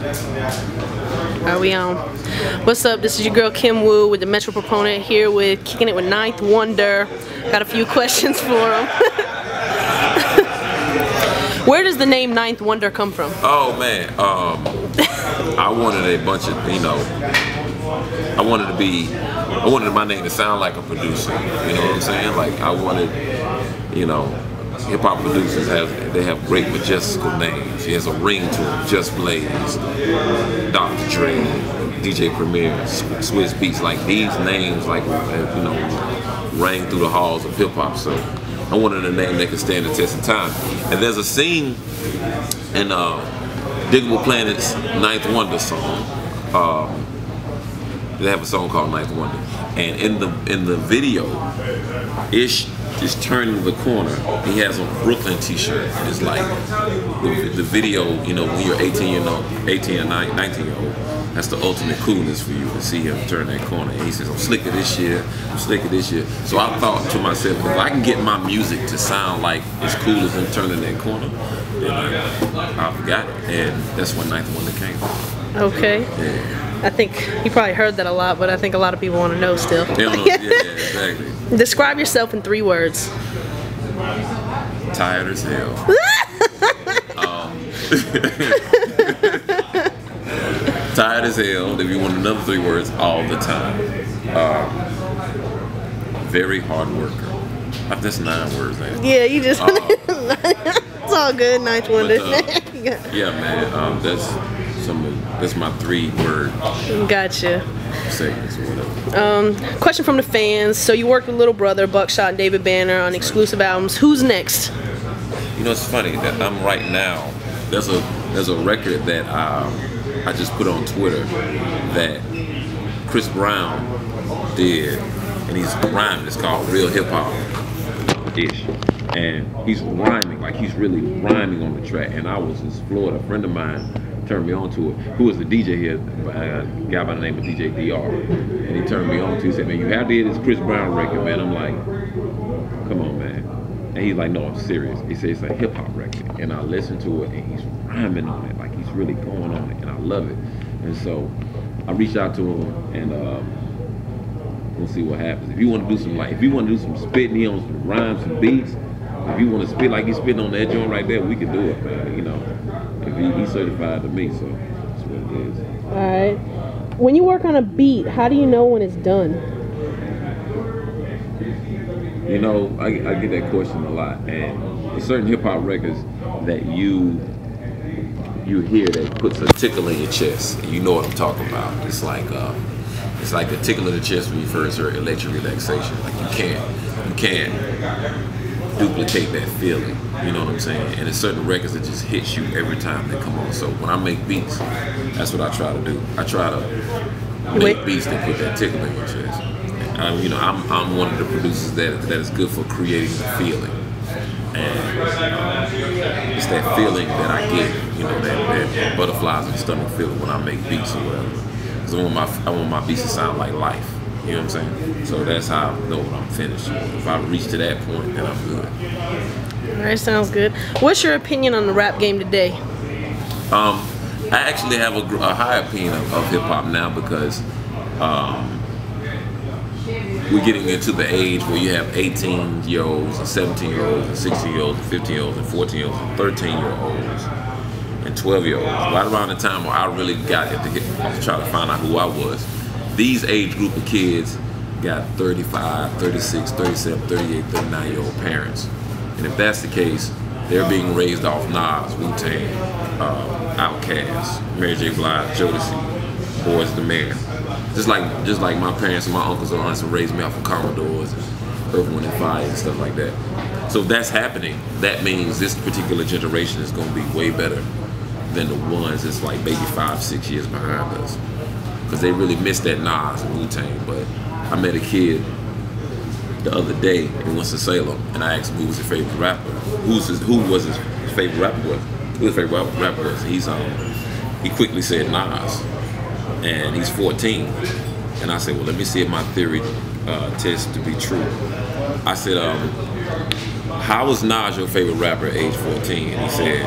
Are we on? What's up? This is your girl Kim Woo with the Metro Proponent here with Kicking It with Ninth Wonder. Got a few questions for him. Where does the name Ninth Wonder come from? Oh man, I wanted a bunch of, I wanted my name to sound like a producer. You know what I'm saying? Like I wanted, hip hop producers have great majestical names. He has a ring to him. Just Blaze, Dr. Dre, DJ Premier, Swizz Beatz. Like these names, rang through the halls of hip hop. So I wanted a name that could stand the test of time. And there's a scene in Digable Planet's Ninth Wonder song. They have a song called Ninth Wonder, and in the video, Ish is turning the corner. He has a Brooklyn T-shirt. It's like the video, when you're 18 or 19 year old, that's the ultimate coolness for you to see him turn that corner. And he says, "I'm slicker this year. I'm slicker this year." So I thought to myself, if I can get my music to sound like as cool as him turning that corner, then I've got it. And that's when Ninth Wonder came from. Okay. Yeah. I think you probably heard that a lot, but I think a lot of people want to know still. They don't know. Yeah, exactly. Describe yourself in 3 words. Tired as hell. Tired as hell. If you want another 3 words, all the time. Very hard worker. That's 9 words, man. Yeah, you just. It's all good. Ninth Wonder. Yeah, man. That's my 3-word. Gotcha. Segments or whatever. Question from the fans. So you worked with Little Brother, Buckshot, and David Banner on exclusive albums. Who's next? It's funny that I'm right now. There's a record that I just put on Twitter that Chris Brown did, and he's rhyming. It's called Real Hip Hop Ish, and he's rhyming, like he's really rhyming on the track. And I was in Florida. A friend of mine turned me on to it, who was the DJ here, a guy by the name of DJ DR, and he turned me on to it. He said, "Man, you have to hear this Chris Brown record, man." I'm like, "Come on, man." And he's like, "No, I'm serious." He said it's a hip hop record, and I listened to it, and he's rhyming on it, like he's really going on it, and I love it. And so I reached out to him, and we'll see what happens. If you want to do some spitting, he on some rhymes, some beats. If you want to spit like he's spitting on that joint right there, we can do it, man. If he's certified to me, so that's what it is. All right. When you work on a beat, how do you know when it's done? I get that question a lot, and there's certain hip hop records that you hear that puts a tickle in your chest, and you know what I'm talking about. It's like a tickle in the chest when you first heard Electric Relaxation. Like you can't duplicate that feeling. You know what I'm saying? And there's certain records that just hit you every time they come on. So when I make beats, that's what I try to do. I try to make beats that put that tickle in your chest. I'm one of the producers that is good for creating the feeling. And it's that feeling that I get, that butterflies in the stomach feeling when I make beats or whatever. Because I want my beats to sound like life. You know what I'm saying? So that's how I know when I'm finished. If I reach to that point, then I'm good. Alright, sounds good. What's your opinion on the rap game today? I actually have a high opinion of hip hop now because we're getting into the age where you have 18-year-olds and 17-year-olds and 16-year-olds and 15-year-olds and 14-year-olds and 13-year-olds and 12-year-olds. Right around the time where I really got into to try to find out who I was. These age group of kids got 35, 36, 37, 38, 39-year-old parents. And if that's the case, they're being raised off Nas, Wu-Tang, Outkast, Mary J. Blige, Jodeci, Boys II Men. Just like my parents and my uncles and aunts raised me off of Commodores and Earth, Wind & Fire and stuff like that. So if that's happening, that means this particular generation is going to be way better than the ones that's like maybe 5, 6 years behind us. Because they really missed that Nas and Wu-Tang. But I met a kid the other day in Winston-Salem, and I asked him who was his favorite rapper. Who was his favorite rapper was? Who his favorite rapper was? He quickly said Nas, and he's 14. And I said, well, let me see if my theory tests to be true. I said, how was Nas your favorite rapper at age 14? And he said,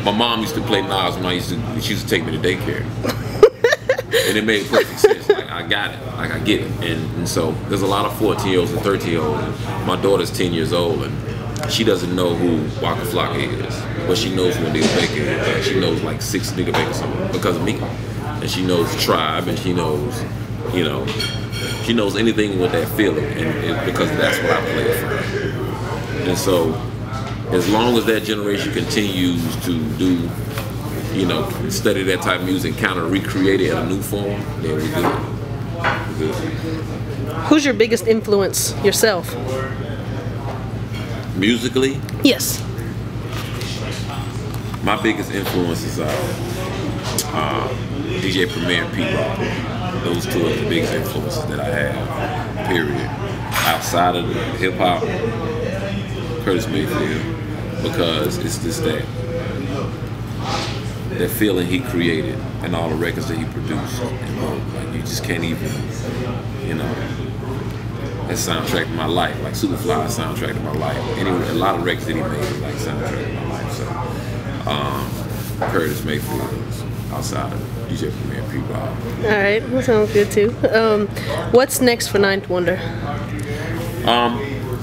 My mom used to play Nas when she used to take me to daycare. And it made perfect sense. Like, I got it. Like, I get it. And so there's a lot of 14-year-olds and 13-year-olds. And my daughter's 10 years old, and she doesn't know who Waka Flocka is. But she knows who Nigga Baker is. And she knows like 6 Nigga Baker songs because of me. And she knows Tribe, and she knows, you know, she knows anything with that feeling. And because that's what I play for her. And so as long as that generation continues to do, you know, study that type of music, kind of recreate it in a new form, then we're good. We're good. Who's your biggest influence yourself? Musically? Yes. My biggest influence is DJ Premier and Pete Rock. Those two are the biggest influences that I have, period. Outside of the hip hop, Curtis Mayfield, because it's just that feeling he created and all the records that he produced and wrote. Like, you just can't even, you know, that soundtrack to my life. Like Superfly, soundtrack to my life. Anyway, a lot of records that he made like soundtrack to my life. So Curtis Mayfield outside of DJ Premier and Pete Rock. All right, that sounds good too. What's next for Ninth Wonder?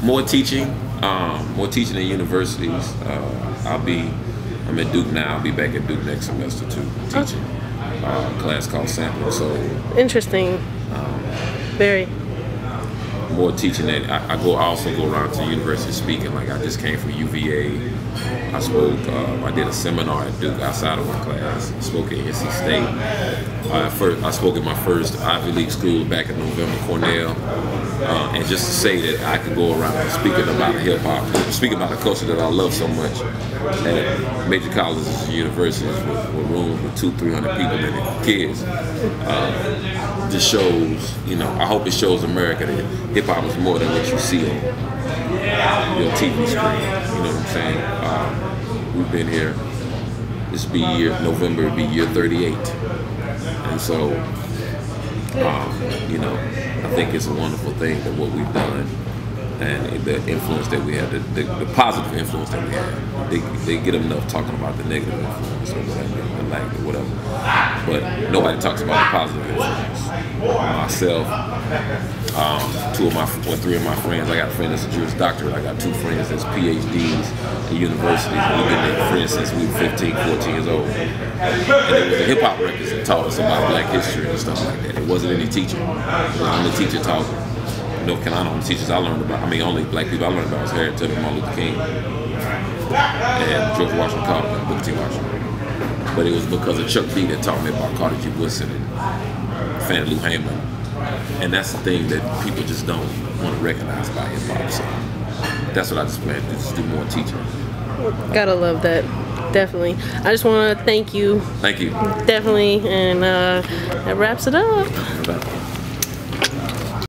More teaching at universities. I'm at Duke now. I'll be back at Duke next semester too, teaching a class called Sampling Soul. Interesting. Very. More teaching that I also go around to the university speaking. Like, I just came from UVA. I spoke. I did a seminar at Duke outside of my class. I spoke at NC State. I spoke at my first Ivy League school back in November, Cornell. And just to say that I could go around speaking about hip hop, speaking about the culture that I love so much, at major colleges and universities with rooms with 200-300 people in it, kids, just shows, you know, I hope it shows America that hip hop is more than what you see on your TV screen. You know what I'm saying? We've been here. This will be November will be year 38, and so you know, I think it's a wonderful thing that what we've done and the influence that we have, the positive influence that we have. They get enough talking about the negative influence or whatever, the lack or whatever, but nobody talks about the positive influence. Myself, three of my friends. I got a friend that's a Juris Doctorate. I got 2 friends that's PhDs at universities. We've been there friends since we were 15, 14 years old. And it was the hip hop records that taught us about Black history and stuff like that. It wasn't any teacher. I'm the teacher taught North Carolina. On the teachers I learned about, only Black people I learned about was Harriet Tubman, Martin Luther King, and George Washington Carver, and Booker T. Washington. But it was because of Chuck D that taught me about Carter G. Woodson and Fannie Lou Hamer. And that's the thing that people just don't want to recognize about hip hop. So that's what I just plan to do, just do more teaching. Gotta love that. Definitely. I just want to thank you. Thank you. Definitely. And that wraps it up.